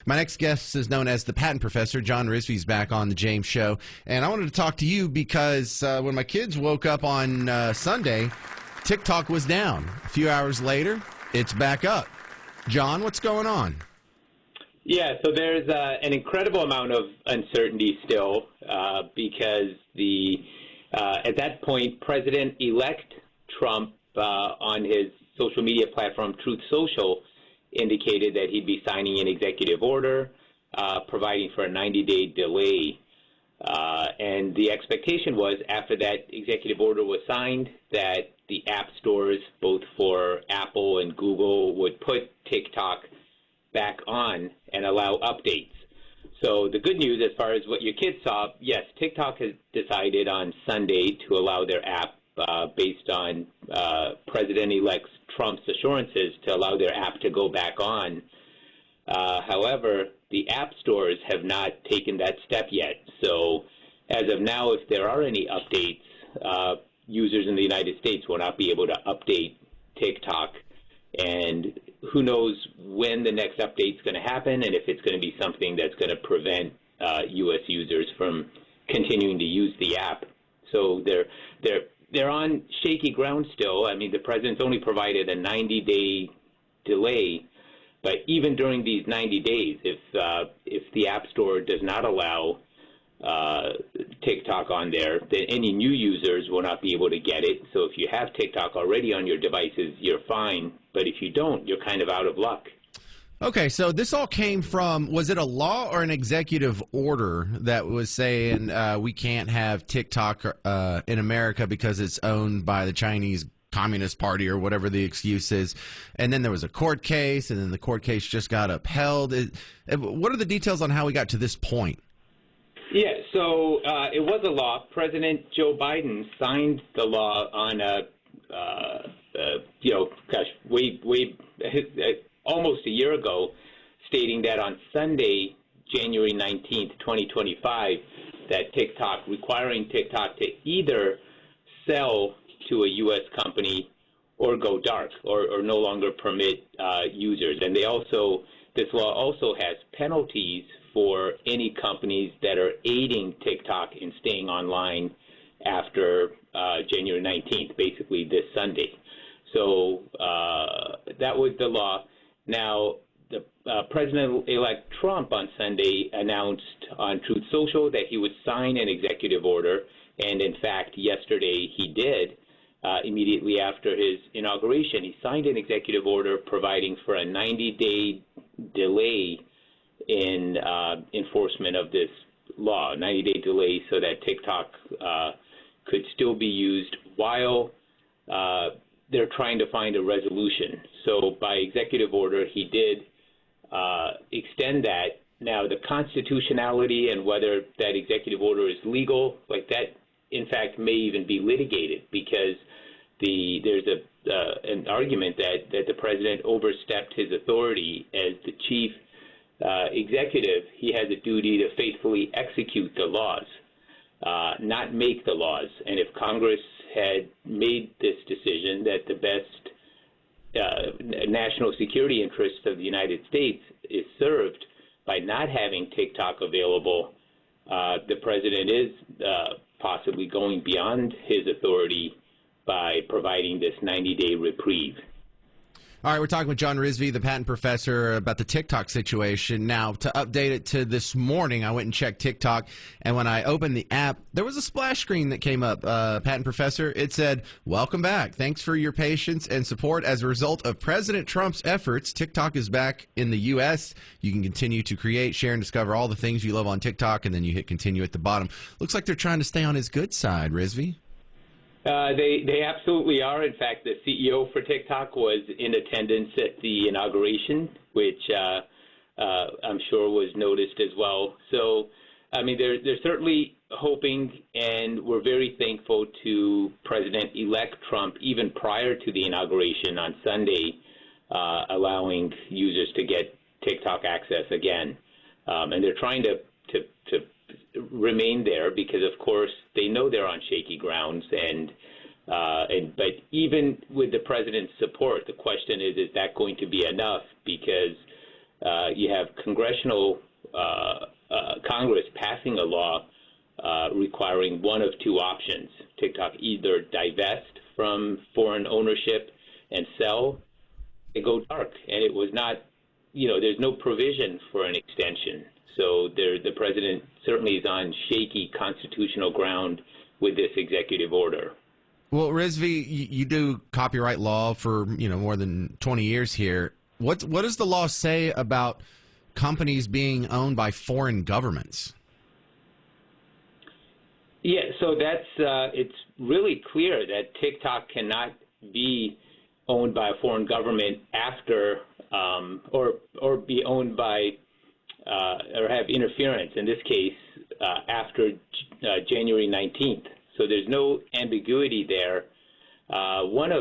My next guest is known as the patent professor. John Rizvi is back on the James Show. And I wanted to talk to you because when my kids woke up on Sunday, TikTok was down. A few hours later, it's back up. John, what's going on? Yeah, so there's an incredible amount of uncertainty still because at that point, President-elect Trump on his social media platform, Truth Social, indicated that he'd be signing an executive order providing for a 90-day delay. And the expectation was after that executive order was signed that the app stores, both for Apple and Google, would put TikTok back on and allow updates. So the good news as far as what your kids saw, yes, TikTok has decided on Sunday to allow their app based on President-elect Trump's assurances to allow their app to go back on. However, the app stores have not taken that step yet. So as of now, if there are any updates, users in the United States will not be able to update TikTok. And who knows when the next update is going to happen and if it's going to be something that's going to prevent U.S. users from continuing to use the app. So they're on shaky ground still. I mean, the president's only provided a 90-day delay, but even during these 90 days, if the App Store does not allow TikTok on there, then any new users will not be able to get it. So if you have TikTok already on your devices, you're fine. But if you don't, you're kind of out of luck. Okay, so this all came from, was it a law or an executive order that was saying we can't have TikTok in America because it's owned by the Chinese Communist Party or whatever the excuse is? And then there was a court case, and then the court case just got upheld. What are the details on how we got to this point? Yeah, so it was a law. President Joe Biden signed the law on almost a year ago, stating that on Sunday, January 19th, 2025, that TikTok, requiring TikTok to either sell to a U.S. company or go dark or no longer permit users. And this law also has penalties for any companies that are aiding TikTok in staying online after January 19th, basically this Sunday. So that was the law. Now, the President-elect Trump on Sunday announced on Truth Social that he would sign an executive order, and in fact, yesterday he did. Immediately after his inauguration, he signed an executive order providing for a 90-day delay in enforcement of this law, 90-day delay so that TikTok could still be used while they're trying to find a resolution. So by executive order, he did extend that. Now, the constitutionality and whether that executive order is legal, like that, in fact, may even be litigated because there's an argument that the president overstepped his authority as the chief executive. He has a duty to faithfully execute the laws, not make the laws. And if Congress had made this decision that the best national security interests of the United States is served by not having TikTok available, the president is possibly going beyond his authority by providing this 90-day reprieve. All right, we're talking with John Rizvi, the patent professor, about the TikTok situation. Now, to update it to this morning, I went and checked TikTok, and when I opened the app, there was a splash screen that came up, patent professor. It said, "Welcome back. Thanks for your patience and support. As a result of President Trump's efforts, TikTok is back in the U.S. You can continue to create, share, and discover all the things you love on TikTok," and then you hit continue at the bottom. Looks like they're trying to stay on his good side, Rizvi. They absolutely are. In fact, the CEO for TikTok was in attendance at the inauguration, which I'm sure was noticed as well. So, I mean, they're certainly hoping, and we're very thankful to President-elect Trump, even prior to the inauguration on Sunday, allowing users to get TikTok access again. And they're trying to remain there because, of course, they know they're on shaky grounds. But even with the president's support, the question is that going to be enough? Because you have Congress passing a law requiring one of two options. TikTok either divest from foreign ownership and sell, it go dark. And it was not, there's no provision for an extension. So the president certainly is on shaky constitutional ground with this executive order. Well, Rizvi, you do copyright law for more than 20 years here. What does the law say about companies being owned by foreign governments? Yeah, so it's really clear that TikTok cannot be owned by a foreign government after or be owned by or have interference, in this case, after January 19th. So there's no ambiguity there. One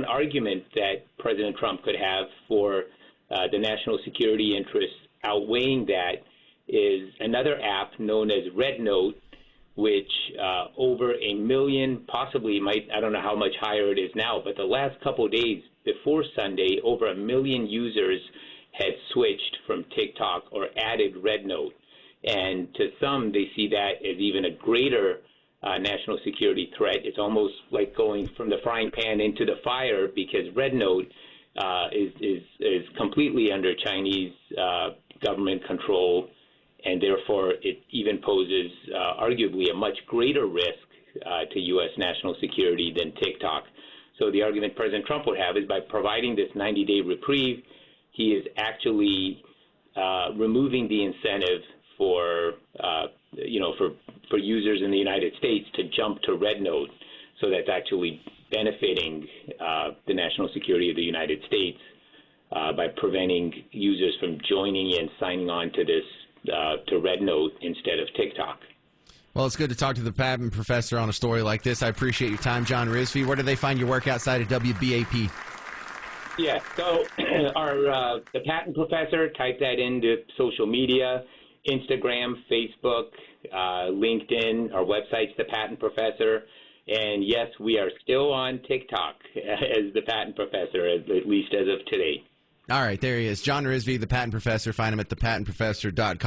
argument that President Trump could have for the national security interests outweighing that is another app known as Red Note, which over 1 million, possibly I don't know how much higher it is now, but the last couple of days before Sunday, over 1 million users had switched from TikTok or added Red Note. And to some, they see that as even a greater national security threat. It's almost like going from the frying pan into the fire, because Red Note is completely under Chinese government control, and therefore it even poses arguably a much greater risk to U.S. national security than TikTok. So the argument President Trump would have is by providing this 90-day reprieve, he is actually removing the incentive for users in the United States to jump to Red Note. So that's actually benefiting the national security of the United States by preventing users from joining in, signing on to this to Red Note instead of TikTok. Well, it's good to talk to the patent professor on a story like this. I appreciate your time, John Rizvi. Where do they find your work outside of WBAP? Yeah, so the patent professor, type that into social media, Instagram, Facebook, LinkedIn. Our website's The Patent Professor. And yes, we are still on TikTok as The Patent Professor, at least as of today. All right, there he is. John Rizvi, The Patent Professor. Find him at thepatentprofessor.com.